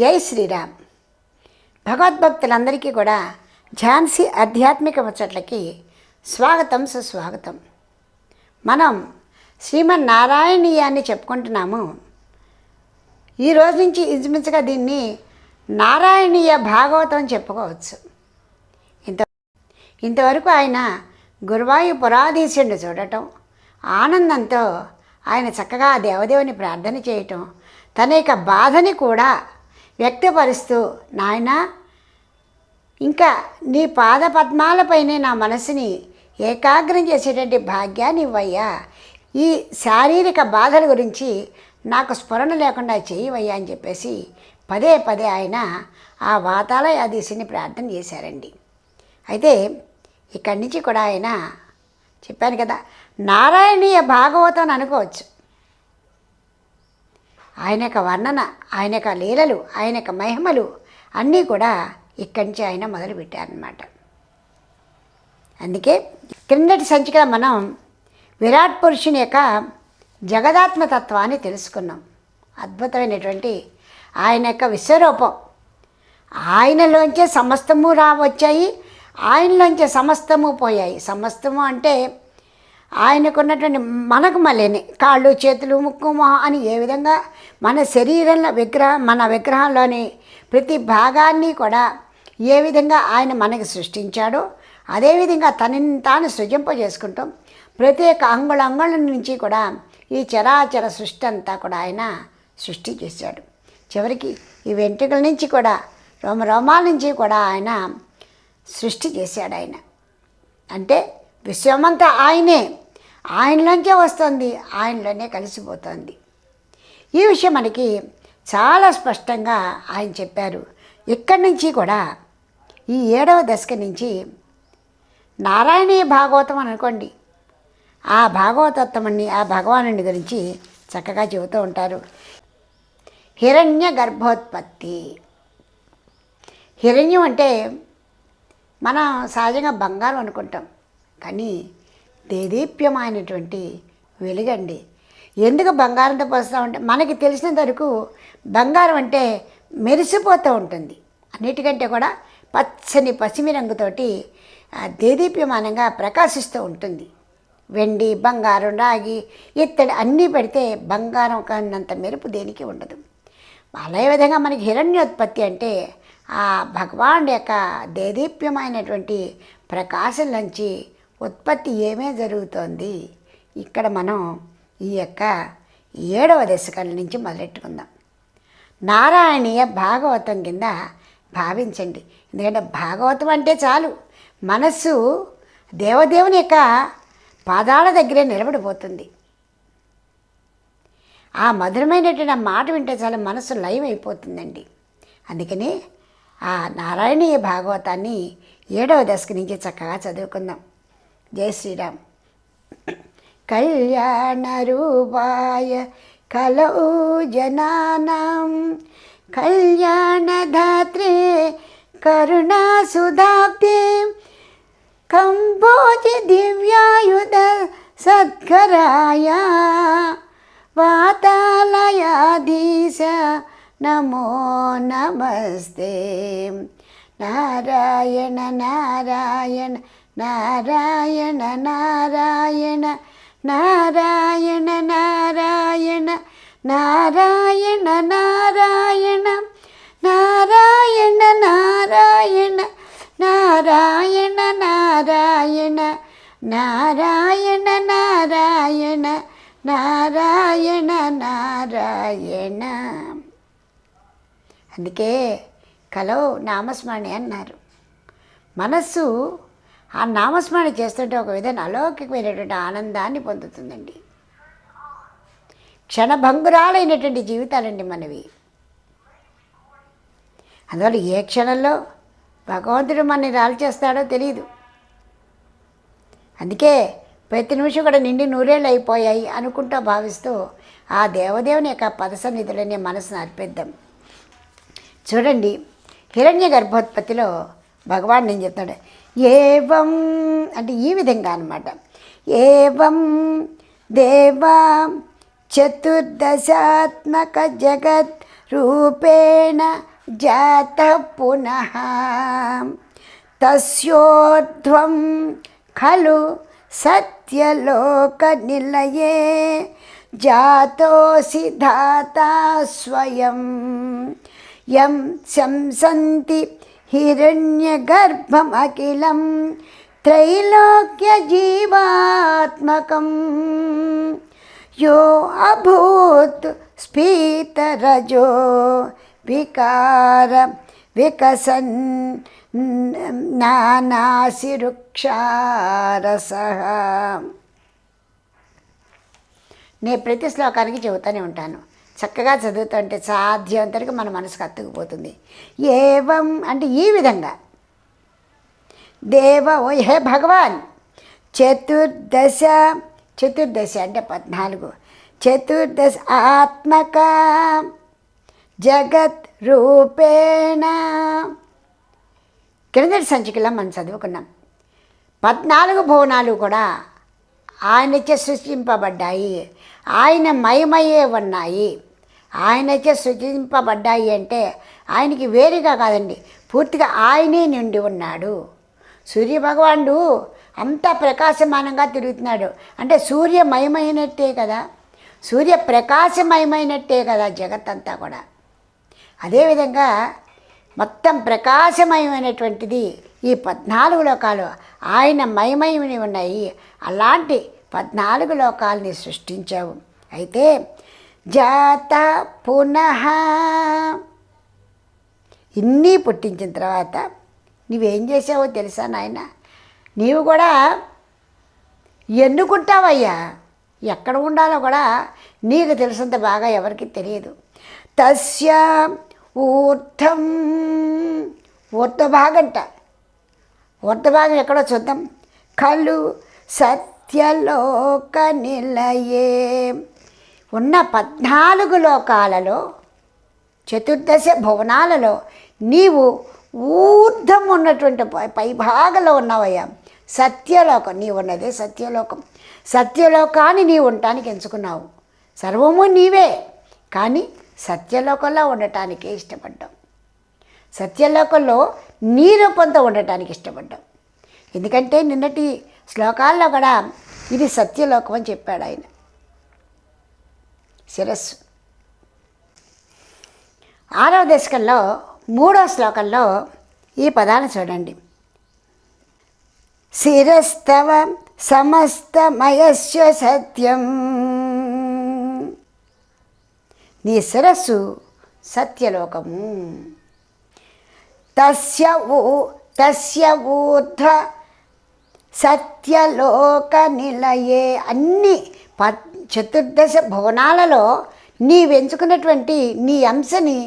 జై శ్రీరామ్. భగవద్భక్తులందరికీ కూడా ఝాన్సీ ఆధ్యాత్మిక ముచ్చట్లకి స్వాగతం, సుస్వాగతం. మనం శ్రీమన్నారాయణీయాన్ని చెప్పుకుంటున్నాము. ఈరోజు నుంచి ఇంచుమించుగా దీన్ని నారాయణీయ భాగవతం చెప్పుకోవచ్చు. ఇంతవరకు ఆయన గురువాయు పురాధీశుడిని చూడటం, ఆనందంతో ఆయన చక్కగా దేవదేవుని ప్రార్థన చేయటం, తన యొక్క బాధని కూడా వ్యక్తపరుస్తూ, నాయనా ఇంకా నీ పాద పద్మాలపైనే నా మనసుని ఏకాగ్రం చేసేటువంటి భాగ్యాన్ని ఇవ్వయ్యా, ఈ శారీరక బాధల గురించి నాకు స్ఫురణ లేకుండా చేయవయ్యా అని చెప్పేసి పదే పదే ఆయన ఆ వాతాలయాధీశుని ప్రార్థన చేశారండి. అయితే ఇక్కడి నుంచి కూడా ఆయన చెప్పాను కదా, నారాయణీయ భాగవతం అని అనుకోవచ్చు. ఆయన యొక్క వర్ణన, ఆయన యొక్క లీలలు, ఆయన యొక్క మహిమలు అన్నీ కూడా ఇక్కడి నుంచి ఆయన మొదలుపెట్టారనమాట. అందుకే క్రిందటి సంచికలో మనం విరాట్ పురుషుని యొక్క జగదాత్మతత్వాన్ని తెలుసుకున్నాం. అద్భుతమైనటువంటి ఆయన యొక్క విశ్వరూపం, ఆయనలోంచే సమస్తము వచ్చాయి, ఆయనలోంచే సమస్తము పోయాయి. సమస్తము అంటే ఆయనకున్నటువంటి మనకు మళ్ళీ కాళ్ళు, చేతులు, ముక్కు, మొహం అని ఏ విధంగా మన శరీరంలో మన విగ్రహంలోని ప్రతి భాగాన్ని కూడా ఏ విధంగా ఆయన మనకి సృష్టించాడో అదేవిధంగా తనని తాను సృజింపజేసుకుంటాం. ప్రతి ఒక్క అంగుళం నుంచి కూడా ఈ చరాచర సృష్టి అంతా కూడా ఆయన సృష్టి చేశాడు. చివరికి ఈ వెంట్రుకల నుంచి కూడా రోమాల నుంచి కూడా ఆయన సృష్టి చేశాడు. ఆయన అంటే విశ్వమంతా ఆయనలోంచే వస్తుంది, ఆయనలోనే కలిసిపోతుంది. ఈ విషయం మనకి చాలా స్పష్టంగా ఆయన చెప్పారు. ఇక్కడి నుంచి కూడా ఈ 7వ దశక నుంచి నారాయణీయ భాగవతం అని అనుకోండి, ఆ భాగవతత్వాన్ని, ఆ భగవానుని గురించి చక్కగా చెబుతూ ఉంటారు. హిరణ్య గర్భోత్పత్తి. హిరణ్యం అంటే మనం సహజంగా బంగారం అనుకుంటాం, కానీ దేదీప్యమైనటువంటి వెలుగండి. ఎందుకు బంగారంతో పోస్తామంటే మనకి తెలిసినంత వరకు బంగారం అంటే మెరిసిపోతూ ఉంటుంది, అన్నిటికంటే కూడా పచ్చని పసిమి రంగుతోటి దేదీప్యమానంగా ప్రకాశిస్తూ ఉంటుంది. వెండి, బంగారం, రాగి, ఇత్తడి అన్నీ పెడితే బంగారం కన్నంత మెరుపు దేనికి ఉండదు. అదే విధంగా మనకి హిరణ్యోత్పత్తి అంటే ఆ భగవానుడి యొక్క దేదీప్యమైనటువంటి ప్రకాశం నుంచి ఉత్పత్తి ఏమే జరుగుతోంది. ఇక్కడ మనం ఈ యొక్క 7వ దశకం నుంచి మొదలెట్టుకుందాం. నారాయణీయ భాగవతం కింద భావించండి. ఎందుకంటే భాగవతం అంటే చాలు మనస్సు దేవదేవుని యొక్క పాదాల దగ్గరే నిలబడిపోతుంది. ఆ మధురమైనటువంటి మాట వింటే చాలు మనస్సు లయం అయిపోతుందండి. అందుకని ఆ నారాయణీయ భాగవతాన్ని 7వ దశక నుంచి చక్కగా చదువుకుందాం. జై శ్రీరామ్. కళ్యాణ రూపాయ కలౌ జనానాం కళ్యాణధాత్రే కరుణాసుధాబ్దే కంబోజి దివ్యాయుధ సద్కరాయ వాతాలయాధీశ నమో నమస్తే. నారాయణ నారాయణ నారాయణ నారాయణ నారాయణ నారాయణ నారాయణ నారాయణ నారాయణ నారాయణ నారాయణ నారాయణ నారాయణ నారాయణ నారాయణ నారాయణ. అందుకే కలో నామస్మరణి అన్నారు. మనస్సు ఆ నామస్మరణ చేస్తుంటే ఒక విధంగా అలౌకికమైనటువంటి ఆనందాన్ని పొందుతుందండి. క్షణభంగురాలైనటువంటి జీవితాలండి మనవి. అందువల్ల ఏ క్షణంలో భగవంతుడు మనని రాలు చేస్తాడో తెలియదు. అందుకే ప్రతి నిమిషం కూడా నిండి నూరేళ్ళు అయిపోయాయి అనుకుంటూ భావిస్తూ ఆ దేవదేవుని యొక్క పద సన్నిధులనే మనసును అర్పిద్దాం. చూడండి, హిరణ్య గర్భోత్పత్తిలో భగవాన్ నేను చెప్తాడు, ఏవం అంటే ఈ విధంగా అన్నమాట. ఏవం దేవా చతుర్దశాత్మక జగత్ రూపేణ జాత పునః తస్యోర్ధ్వం ఖలు సత్యలోకనిలయే జాతోసి ధాతా స్వయం యం శంసంతి హిరణ్యగర్భమఖిలం त्रैलोक्यजीवात्मकं यो अभूत् स्फीतरजो विकार विकसन् నానాసిరుక్షారసః. నేను ప్రతి శ్లోకానికి చెబుతూనే ఉంటాను, చక్కగా చదువుతుంటే సాధ్యమంతటికి మన మనసుకు అత్తుకుపోతుంది. ఏవం అంటే ఈ విధంగా దేవ ఓ హే భగవాన్ చతుర్దశ అంటే 14 చతుర్దశ ఆత్మక జగత్ రూపేణ. క్రిందటి సంచికలో మనం చదువుకున్నాం 14 భువనాలు కూడా ఆయనచే సృష్టింపబడ్డాయి, ఆయన మయమయ్యే ఉన్నాయి. ఆయనచే సృష్టింపబడ్డాయి అంటే ఆయనకి వేరుగా కాదండి, పూర్తిగా ఆయనే నిండి ఉన్నాడు. సూర్యభగవానుడు అంతా ప్రకాశమానంగా తిరుగుతున్నాడు అంటే సూర్యమయమైనట్టే కదా, సూర్యప్రకాశమయమైనట్టే కదా జగత్తంతా కూడా. అదేవిధంగా మొత్తం ప్రకాశమయమైనటువంటిది ఈ 14 లోకాలు ఆయన మయమయమని ఉన్నాయి. అలాంటి 14 లోకాలని సృష్టించావు. అయితే జాత పునః ఇన్ని పుట్టించిన తర్వాత నువ్వేం చేసావో తెలుసా నాయన? నీవు కూడా ఎన్నుకుంటావయ్యా, ఎక్కడ ఉండాలో కూడా నీకు తెలిసినంత బాగా ఎవరికి తెలియదు. తస్య ఊర్ధం ఊర్ధభాగంట, ఊర్ధభాగం ఎక్కడో చూద్దాం. ఖలు సత్యలోక నిలయే ఉన్న 14 లోకాలలో చతుర్దశ భువనాలలో నీవు ఊర్ధం ఉన్నటువంటి పైభాగంలో ఉన్నావయ్యా. సత్యలోకం నీవు ఉన్నదే సత్యలోకం. సత్యలోకాన్ని నీవు ఉండటానికి ఎంచుకున్నావు. సర్వము నీవే, కానీ సత్యలోకంలో ఉండటానికే ఇష్టపడ్డావు. సత్యలోకంలో నీ రూపంతో ఉండటానికి ఇష్టపడ్డావు. ఎందుకంటే నిన్నటి శ్లోకాల్లో కూడా ఇది సత్యలోకం అని చెప్పాడు ఆయన. శిరస్సు 6వ దశకంలో 3వ శ్లోకంలో ఈ పదాన్ని చూడండి. శిరస్తవ సమస్తమయస్య సత్యం. నీ శిరస్సు సత్యలోకము. తస్య ఊర్ధ్వ సత్యలోక నిలయే. అన్ని చతుర్దశ భువనాలలో నీవెంచుకున్నటువంటి నీ అంశని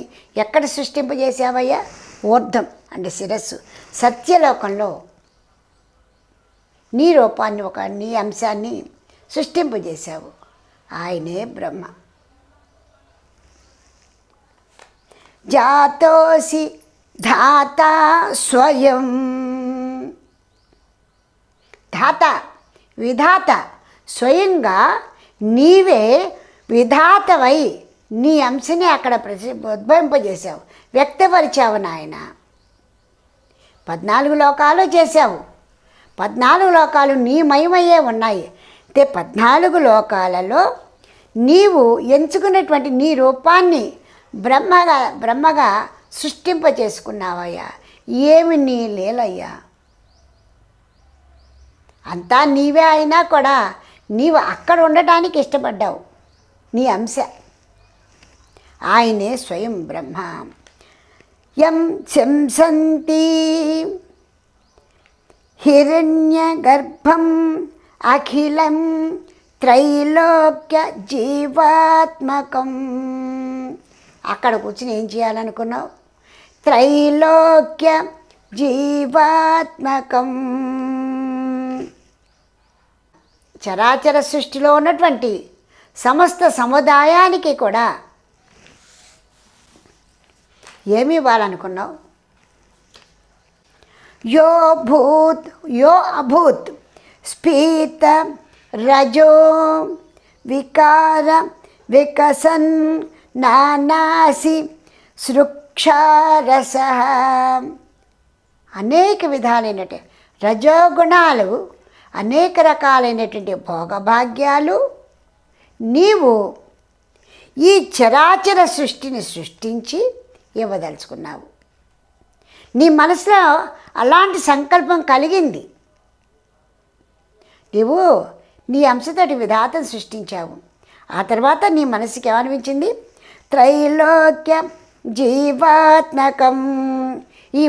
ఎక్కడ సృష్టింపజేసావయ్యా? ఊర్ధం అంటే శిరస్సు. సత్యలోకంలో నీ రూపాన్ని నీ అంశాన్ని సృష్టింపజేశావు. ఆయనే బ్రహ్మ. జాతోసి ధాత స్వయం. ధాత విధాత, స్వయంగా నీవే విధాతవై నీ అంశని అక్కడ ఉద్భవింపజేశావు, వ్యక్తపరిచావు నాయన. 14 లోకాలు చేశావు. 14 లోకాలు నీ మయమయ్యే ఉన్నాయి. అంటే 14 లోకాలలో నీవు ఎంచుకున్నటువంటి నీ రూపాన్ని బ్రహ్మగా సృష్టింపచేసుకున్నావయ్యా. ఏమి నీ లీలయ్యా! అంతా నీవే అయినా కూడా నీవు అక్కడ ఉండటానికి ఇష్టపడ్డావు. నీ అంశ ఆయనే స్వయం బ్రహ్మ. యం శంసంతి హిరణ్యగర్భం అఖిలం త్రైలోక్య జీవాత్మకం. అక్కడ కూర్చుని ఏం చేయాలనుకున్నావు? త్రైలోక్య జీవాత్మకం. చరాచర సృష్టిలో ఉన్నటువంటి సమస్త సముదాయానికి కూడా ఏమి ఇవ్వాలనుకున్నావు? యో అభూత్ స్ఫీత రజో వికార వికసన్ నానాసి సృక్షారస. అనేక విధాలైనటువంటి రజోగుణాలు, అనేక రకాలైనటువంటి భోగభాగ్యాలు నీవు ఈ చరాచర సృష్టిని సృష్టించి ఇవ్వదలుచుకున్నావు. నీ మనసులో అలాంటి సంకల్పం కలిగింది. నీవు నీ అంశతోటి విధాతను సృష్టించావు. ఆ తర్వాత నీ మనసుకి ఏమనిపించింది? త్రైలోక్య జీవాత్మకం. ఈ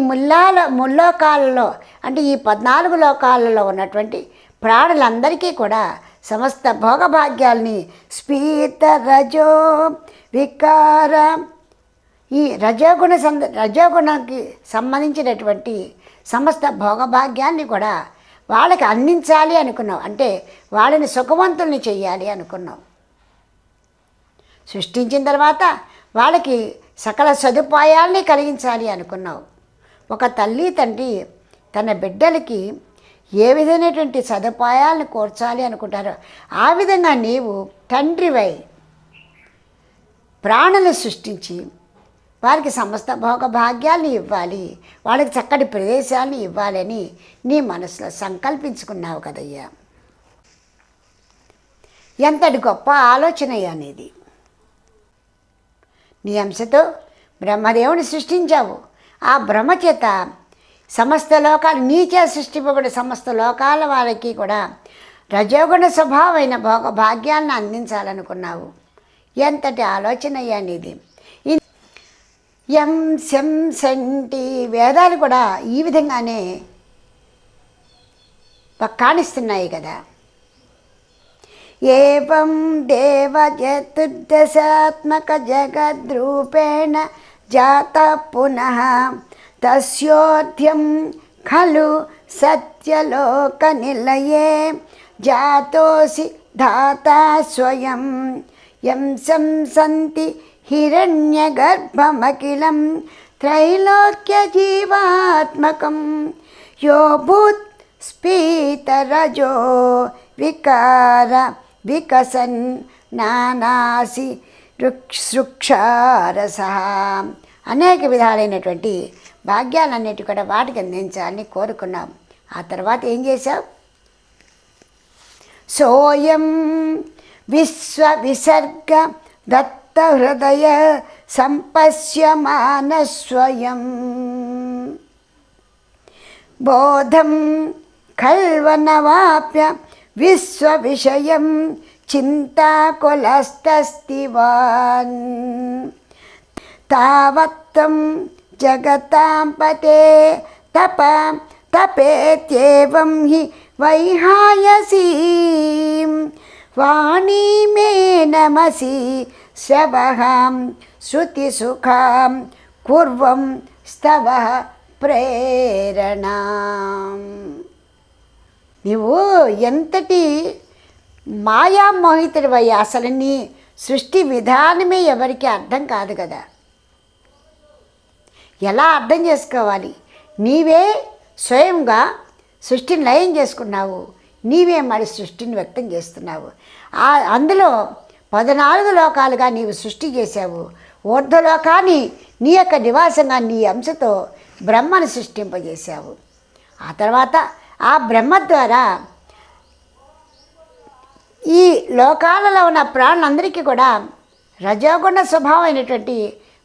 ముల్లోకాలలో అంటే ఈ 14 లోకాలలో ఉన్నటువంటి ప్రాణులందరికీ కూడా సమస్త భోగభాగ్యాల్ని స్ఫీత రజో వికార, ఈ రజోగుణకి సంబంధించినటువంటి సమస్త భోగభాగ్యాన్ని కూడా వాళ్ళకి అందించాలి అనుకున్నావు. అంటే వాళ్ళని సుఖవంతుల్ని చెయ్యాలి అనుకున్నావు. సృష్టించిన తర్వాత వాళ్ళకి సకల సదుపాయాల్ని కలిగించాలి అనుకున్నావు. ఒక తల్లి తండ్రి తన బిడ్డలకి ఏ విధమైనటువంటి సదుపాయాలను కోర్చాలి అనుకుంటారో ఆ విధంగా నీవు తండ్రివై ప్రాణులు సృష్టించి వారికి సమస్త భోగభాగ్యాలను ఇవ్వాలి, వాళ్ళకి చక్కటి ప్రదేశాలను ఇవ్వాలని నీ మనసులో సంకల్పించుకున్నావు కదయ్యా. ఎంతటి గొప్ప ఆలోచన అనేది. నీ అంశతో బ్రహ్మదేవుని సృష్టించావు. ఆ బ్రహ్మ చేత సమస్త లోకాలు, నీచే సృష్టింపబడిన సమస్త లోకాల వారికి కూడా రజోగుణ స్వభావమైన భోగభాగ్యాలను అందించాలనుకున్నావు. ఎంతటి ఆలోచన అయ్యా నీది. యం శం సంటి వేదాలు కూడా ఈ విధంగానే కాణిస్తున్నాయి కదా. ఏవం దేవ చతుర్దశాత్మక జగద్రూపేణ జాత పునః తస్యోధ్యం ఖలు సత్యలోక నిలయే జాతోసి ధాతా స్వయం యం సంసంతి హిరణ్యగర్భమఖిలం త్రైలోక్య జీవాత్మకం యో భూత్ స్ఫీతరజో వికార వికసన్ నానాసి వృక్షారస. అనేక విధాలైనటువంటి భాగ్యాలన్నిటి కూడా వాటికి అందించాలని కోరుకున్నాం. ఆ తర్వాత ఏం చేశావు? సోయం విశ్వ విసర్గ దత్త హృదయ సంపశ్యమాన స్వయం బోధం ఖల్వనవాప్య విశ్వ విషయం చింతాకులస్తస్తివాన్ తావత్తం జగతాం పతే తప తపేత్యేవం హి వైహాయసీం వాణీ మే నమసి శ్రవహాం శృతిసుఖాం కుర్వం స్తవ ప్రేరణాం. నీవు ఎంతటి మాయామోహితుడివయ్యా. అసలు నీ సృష్టి విధానమే ఎవరికి అర్థం కాదు కదా. ఎలా అర్థం చేసుకోవాలి? నీవే స్వయంగా సృష్టిని లయం చేసుకున్నావు. నీవే మరి సృష్టిని వ్యక్తం చేస్తున్నావు. అందులో 14 లోకాలుగా నీవు సృష్టి చేశావు. ఊర్ధ్వలోకాన్ని నీ యొక్క నివాసంగా నీ అంశతో బ్రహ్మను సృష్టింపజేశావు. ఆ తర్వాత ఆ బ్రహ్మ ద్వారా ఈ లోకాలలో ఉన్న ప్రాణులందరికీ కూడా రజోగుణ స్వభావమైనటువంటి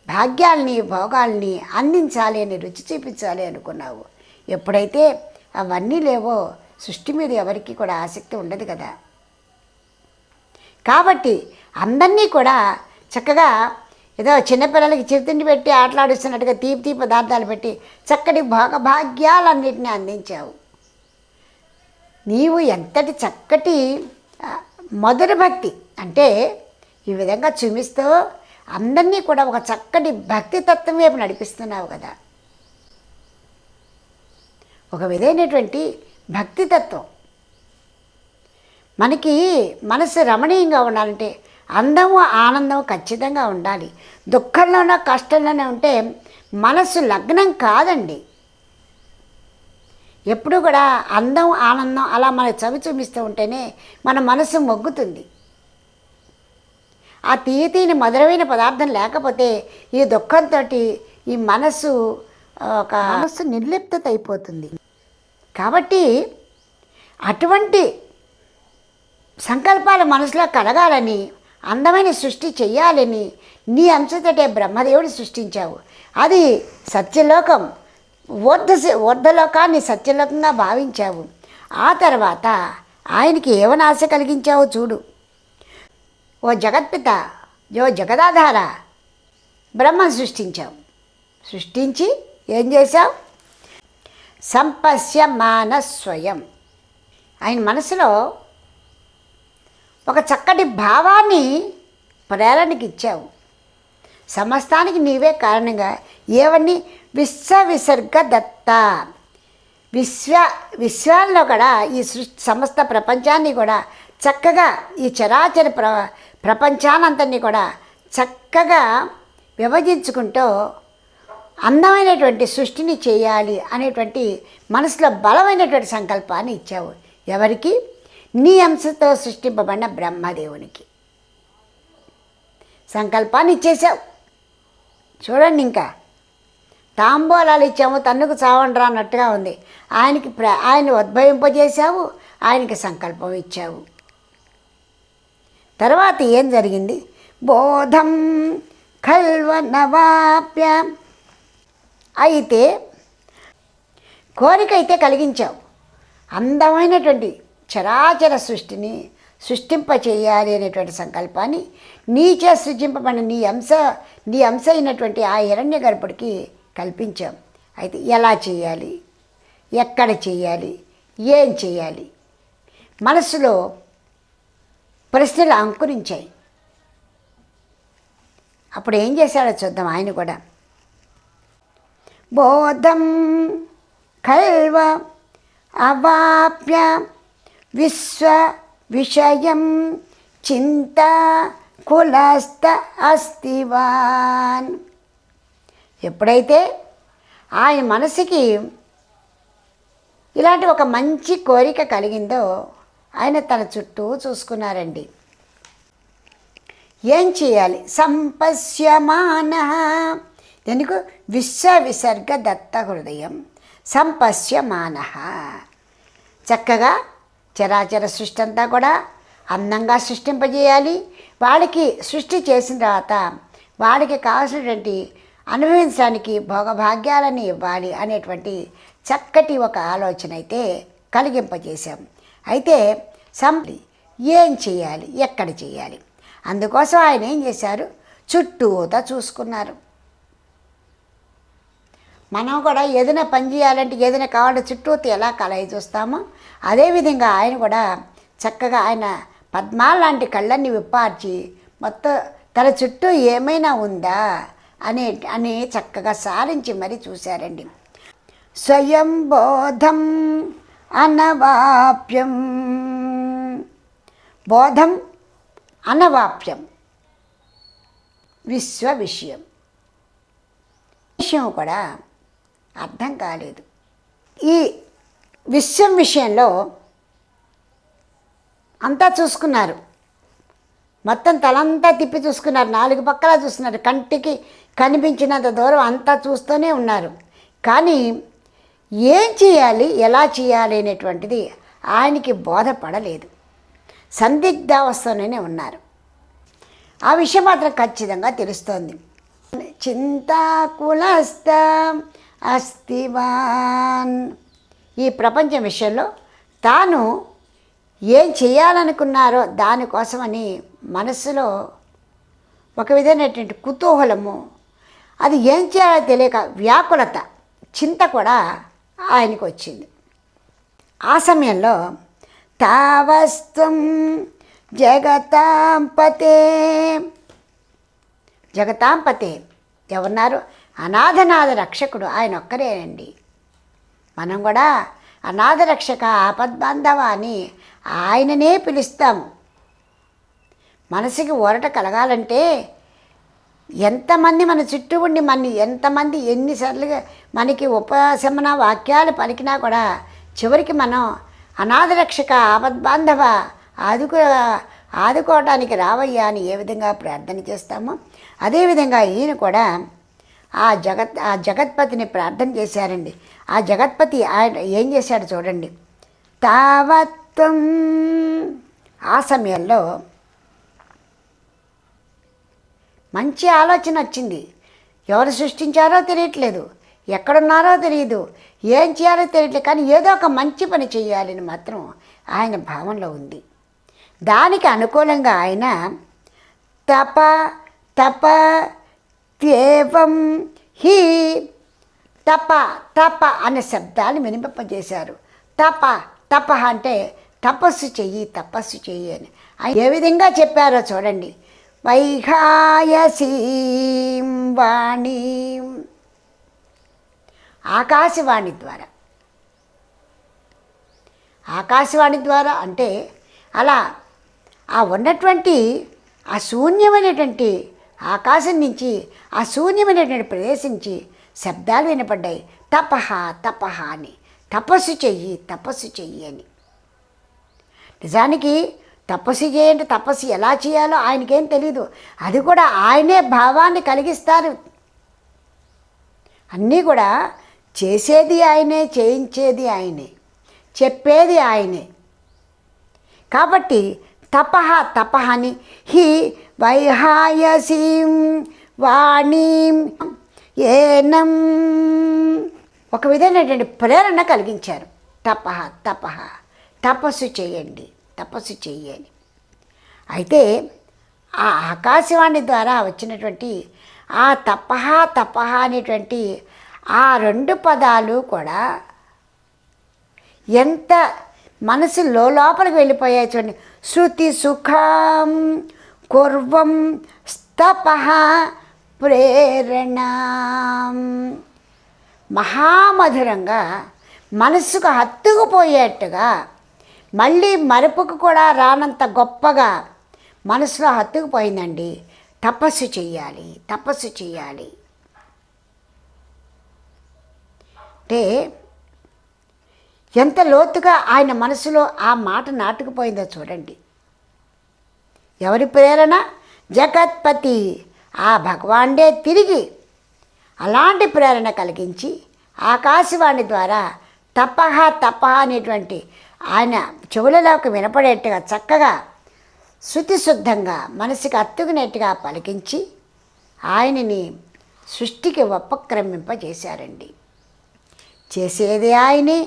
భాగ్యాల్ని భోగాల్ని అందించాలి అని, రుచి చూపించాలి అనుకున్నావు. ఎప్పుడైతే అవన్నీ లేవో సృష్టి మీద ఎవరికి కూడా ఆసక్తి ఉండదు కదా. కాబట్టి అందరినీ కూడా చక్కగా ఏదో చిన్నపిల్లలకి చిరుతిండి పెట్టి ఆటలాడిస్తున్నట్టుగా తీపి పదార్థాలు పెట్టి చక్కటి భోగభాగ్యాలన్నింటినీ అందించావు. నీవు ఎంతటి చక్కటి మధుర భక్తి అంటే ఈ విధంగా చూపిస్తూ అందరినీ కూడా ఒక చక్కటి భక్తి తత్వం వైపు నడిపిస్తున్నావు కదా. ఒక విధమైనటువంటి భక్తి తత్వం. మనకి మనసు రమణీయంగా ఉండాలంటే అందము ఆనందం ఖచ్చితంగా ఉండాలి. దుఃఖంలోనో కష్టంలోనే ఉంటే మనసు లగ్నం కాదండి. ఎప్పుడు కూడా అందం ఆనందం అలా మనకు చవి చూపిస్తూ ఉంటేనే మన మనసు మొగ్గుతుంది. ఆ తీయని మధురమైన పదార్థం లేకపోతే ఈ దుఃఖంతో ఈ మనస్సు నిర్లిప్తత అయిపోతుంది. కాబట్టి అటువంటి సంకల్పాలు మనసులో కలగాలని, అందమైన సృష్టి చెయ్యాలని నీ అంశతోటే బ్రహ్మదేవుడు సృష్టించావు. అది సత్యలోకం, ఊర్ధలోకాన్ని సత్యలోకంగా భావించావు. ఆ తర్వాత ఆయనకి ఏమని ఆశ కలిగించావో చూడు. ఓ జగత్పిత, ఓ జగదాధార, బ్రహ్మను సృష్టించావు. సృష్టించి ఏం చేశావు? సంపశ్యమాన స్వయం. ఆయన మనసులో ఒక చక్కటి భావాన్ని ప్రేరణకి ఇచ్చావు. సమస్తానికి నీవే కారణంగా ఏవన్నీ విశ్వవిసర్గ దత్త. విశ్వాల్లో కూడా ఈ సమస్త ప్రపంచాన్ని కూడా చక్కగా, ఈ చరాచర ప్రపంచానంతని కూడా చక్కగా విభజించుకుంటూ అందమైనటువంటి సృష్టిని చేయాలి అనేటువంటి మనసులో బలమైనటువంటి సంకల్పాన్ని ఇచ్చావు. ఎవరికి? నీ అంశతో సృష్టింపబడిన బ్రహ్మదేవునికి సంకల్పాన్ని ఇచ్చేసావు. చూడండి, ఇంకా తాంబూలాలు ఇచ్చాము, తన్నుకు చావండ్రా అన్నట్టుగా ఉంది. ఆయన ఉద్భవింపజేశావు, ఆయనకి సంకల్పం ఇచ్చావు. తర్వాత ఏం జరిగింది? బోధం ఖల్వనవాప్య. అయితే కోరిక అయితే కలిగించావు. అందమైనటువంటి చరాచర సృష్టిని సృష్టింపచేయాలి అనేటువంటి సంకల్పాన్ని నీచే సృజింపబడిన నీ అంశ అయినటువంటి ఆ హిరణ్య గర్భుడికి కల్పించాం. అయితే ఎలా చేయాలి, ఎక్కడ చేయాలి, ఏం చేయాలి? మనసులో ప్రశ్నలు అంకురించాయి. అప్పుడు ఏం చేశాడో చూద్దాం. ఆయన కూడా బోధం ఖల్వ అవాప్య విశ్వ విషయం చింత కులస్థ అస్తివాన్. ఎప్పుడైతే ఆయన మనసుకి ఇలాంటి ఒక మంచి కోరిక కలిగిందో ఆయన తన చుట్టూ చూసుకున్నారండి. ఏం చేయాలి? సంపశ్యమాన. ఎందుకు? విశ్వవిసర్గ దత్త హృదయం సంపశ్యమాన. చక్కగా చరాచర సృష్టి అంతా కూడా అందంగా సృష్టింపజేయాలి. వాడికి సృష్టి చేసిన తర్వాత వాడికి కావాల్సినటువంటి అనుభవించడానికి భోగభాగ్యాలని ఇవ్వాలి అనేటువంటి చక్కటి ఒక ఆలోచన అయితే కలిగింపజేశాం. అయితే ఏం చేయాలి, ఎక్కడ చేయాలి? అందుకోసం ఆయన ఏం చేశారు? చుట్టూతా చూసుకున్నారు. మనం కూడా ఏదైనా పని చేయాలంటే, ఏదైనా కావాలంటే చుట్టూతో ఎలా కలయి చూస్తామో అదేవిధంగా ఆయన కూడా చక్కగా ఆయన పద్మాల లాంటి కళ్ళన్ని విప్పార్చి మొత్తం తన చుట్టూ ఏమైనా ఉందా అని చక్కగా సారించి మరీ చూశారండి. స్వయం బోధం అనవాప్యం. బోధం అనవాప్యం, విశ్వ విషయం కూడా అర్థం కాలేదు. ఈ విశ్వం విషయంలో అంతా చూసుకున్నారు. మొత్తం తలంతా తిప్పి చూసుకున్నారు, నాలుగు పక్కలా చూస్తున్నారు. కంటికి కనిపించినంత దూరం అంతా చూస్తూనే ఉన్నారు. కానీ ఏం చేయాలి, ఎలా చేయాలి అనేటువంటిది ఆయనకి బోధపడలేదు. సందిగ్ధావస్థలోనే ఉన్నారు. ఆ విషయం మాత్రం ఖచ్చితంగా తెలుస్తోంది. చింతాకులస్థ అస్తివాన్. ఈ ప్రపంచం విషయంలో తాను ఏం చేయాలనుకున్నారో దానికోసమని మనస్సులో ఒక విధమైనటువంటి కుతూహలము, అది ఏం చేయాలో తెలియక వ్యాకులత, చింత కూడా ఆయనకు వచ్చింది. ఆ సమయంలో తావస్త్వం జగతాంపతే. జగతాంపతే ఎవరున్నారు? అనాథనాథ రక్షకుడు ఆయన ఒక్కరేనండి. మనం కూడా అనాథ రక్షక, ఆపద్బాంధవ అని ఆయననే పిలుస్తాము. మనసుకి ఊరట కలగాలంటే ఎంతమంది మన చుట్టూ ఉండి ఎంతమంది ఎన్నిసార్లుగా మనకి ఉపశమన వాక్యాలు పలికినా కూడా చివరికి మనం అనాథ రక్షక, ఆపద్బాంధవ, ఆదుకోవటానికి రావయ్యా అని ఏ విధంగా ప్రార్థన చేస్తామో అదేవిధంగా ఈయన కూడా ఆ జగత్పతిని ప్రార్థన చేశారండి. ఆ జగత్పతి ఆయన ఏం చేశాడు చూడండి. తావత్వం ఆ సమయంలో మంచి ఆలోచన వచ్చింది. ఎవరు సృష్టించారో తెలియట్లేదు, ఎక్కడున్నారో తెలియదు, ఏం చేయాలో తెలియట్లేదు, కానీ ఏదో ఒక మంచి పని చేయాలని మాత్రం ఆయన భావనలో ఉంది. దానికి అనుకూలంగా ఆయన తప తప త్యేవం హి తప తప అనే శబ్దాన్ని వినిపింపజేశారు. తప తప అంటే తపస్సు చెయ్యి, తపస్సు చెయ్యి అని ఆయన ఏ విధంగా చెప్పారో చూడండి. వైఖాయసీం వాణీం ఆకాశవాణి ద్వారా, ఆకాశవాణి ద్వారా అంటే అలా ఆ ఉన్నటువంటి ఆ శూన్యమైనటువంటి ఆకాశం నుంచి ఆ శూన్యమైనటువంటి ప్రదేశం నుంచి శబ్దాలు వినపడ్డాయి. తపహ తపహ అని, తపస్సు చెయ్యి, తపస్సు చెయ్యి అని. నిజానికి తపస్సు చేయండి, తపస్సు ఎలా చేయాలో ఆయనకేం తెలీదు. అది కూడా ఆయనే భావాన్ని కలిగిస్తారు. అన్నీ కూడా చేసేది ఆయనే, చేయించేది ఆయనే, చెప్పేది ఆయనే. కాబట్టి తపహ తపహ అని హి వైహాయసీం వాణీం ఏనం ఒక విధమైనటువంటి ప్రేరణ కలిగించారు. తపహ తపహ తపస్సు చేయండి, తపస్సు చెయ్యాలి. అయితే ఆ ఆకాశవాణి ద్వారా వచ్చినటువంటి ఆ తపహ తపహ అనేటువంటి ఆ రెండు పదాలు కూడా ఎంత మనసు లోపలికి వెళ్ళిపోయాయి చూడండి. శృతి సుఖం కుర్వం స్తపహ ప్రేరణ మహామధురంగా మనసుకు హత్తుకుపోయేట్టుగా, మళ్ళీ మరుపుకు కూడా రానంత గొప్పగా మనసులో హత్తుకుపోయిందండి. తపస్సు చెయ్యాలి, తపస్సు చెయ్యాలి అంటే ఎంత లోతుగా ఆయన మనసులో ఆ మాట నాటుకుపోయిందో చూడండి. ఎవరి ప్రేరణ? జగత్పతి ఆ భగవానుడే తిరిగి అలాంటి ప్రేరణ కలిగించి ఆకాశవాణి ద్వారా తపహ తపహ అనేటువంటి ఆయన చెవులలోకి వినపడేట్టుగా చక్కగా శృతిశుద్ధంగా మనసుకి అత్తుకునేట్టుగా పలికించి ఆయనని సృష్టికి ఉపక్రమింపజేశారండి. చేసేది ఆయనే,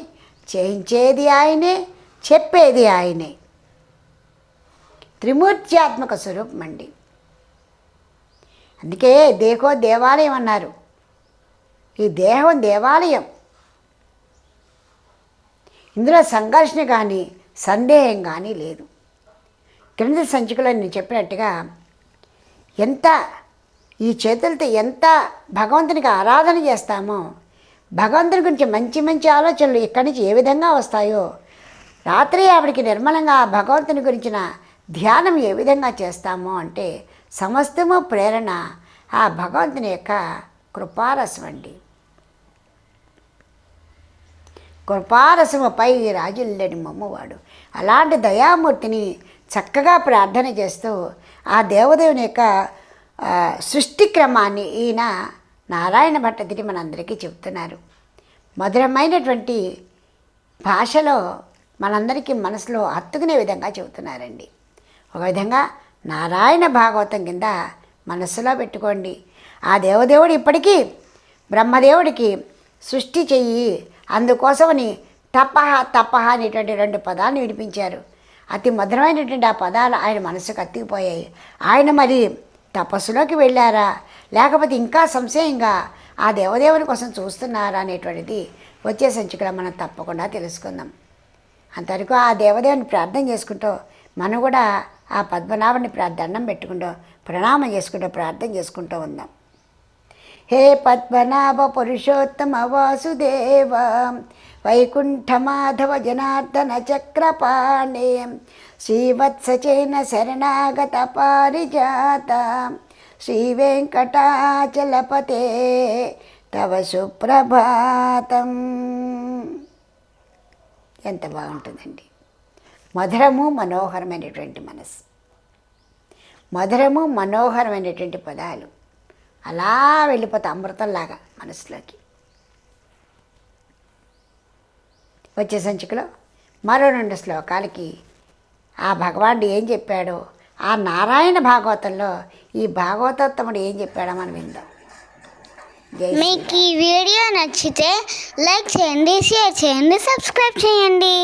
చేయించేది ఆయనే, చెప్పేది ఆయనే. త్రిమూర్త్యాత్మక స్వరూపం అండి. అందుకే దేహో దేవాలయం అన్నారు. ఈ దేహం దేవాలయం. ఇందులో సంఘర్షణ కానీ సందేహం కానీ లేదు. క్రింద సంచికలో నేను చెప్పినట్టుగా ఎంత ఈ చేతులతో ఎంత భగవంతునికి ఆరాధన చేస్తామో, భగవంతుని గురించి మంచి మంచి ఆలోచనలు ఇక్కడి నుంచి ఏ విధంగా వస్తాయో, రాత్రి ఆవిడికి నిర్మలంగా భగవంతుని గురించిన ధ్యానం ఏ విధంగా చేస్తామో అంటే సమస్తము ప్రేరణ ఆ భగవంతుని యొక్క కృపారసం అండి. కృపారసముపై రాజుల్లడి మమ్మవాడు. అలాంటి దయామూర్తిని చక్కగా ప్రార్థన చేస్తూ ఆ దేవదేవుని యొక్క సృష్టి క్రమాన్ని ఈయన నారాయణ భట్టతిరి మనందరికీ చెప్తున్నారు. మధురమైనటువంటి భాషలో మనందరికీ మనసులో హత్తుకునే విధంగా చెబుతున్నారండి. ఒక విధంగా నారాయణ భాగవతం కింద మనస్సులో పెట్టుకోండి. ఆ దేవదేవుడు ఇప్పటికీ బ్రహ్మదేవుడికి సృష్టి చెయ్యి, అందుకోసమని తపహ తపహ అనేటువంటి రెండు పదాలను వినిపించారు. అతి మధురమైనటువంటి ఆ పదాలు ఆయన మనసుకు అత్తికిపోయాయి. ఆయన మరి తపస్సులోకి వెళ్ళారా, లేకపోతే ఇంకా సంశయంగా ఆ దేవదేవుని కోసం చూస్తున్నారా అనేటువంటిది వచ్చే సంచికలో మనం తప్పకుండా తెలుసుకుందాం. అంతవరకు ఆ దేవదేవుని ప్రార్థన చేసుకుంటూ మనం కూడా ఆ పద్మనాభుని దండం పెట్టుకుంటూ ప్రణామం చేసుకుంటూ ప్రార్థన చేసుకుంటూ ఉందాం. హే పద్మనాభ పురుషోత్తమ వాసుదేవ వైకుంఠమాధవ జనార్దన చక్రపాణే శ్రీవత్సచేన శరణాగత పారిజాత శ్రీ వెంకటాచలపతే తవ సుప్రభాతం. ఎంత బాగుంటుందండి. మధురము మనోహరమైనటువంటి మనసు. మధురము మనోహరమైనటువంటి పదాలు అలా వెళ్ళిపోతాయి అమృతంలాగా మనసులోకి. వచ్చే సంచికలో మరో 2 శ్లోకాలకి ఆ భగవానుడు ఏం చెప్పాడో, ఆ నారాయణ భాగవతంలో ఈ భాగవతోత్తముడు ఏం చెప్పాడో మనం విందాం. మీకు ఈ వీడియో నచ్చితే లైక్ చేయండి, షేర్ చేయండి, సబ్స్క్రైబ్ చేయండి.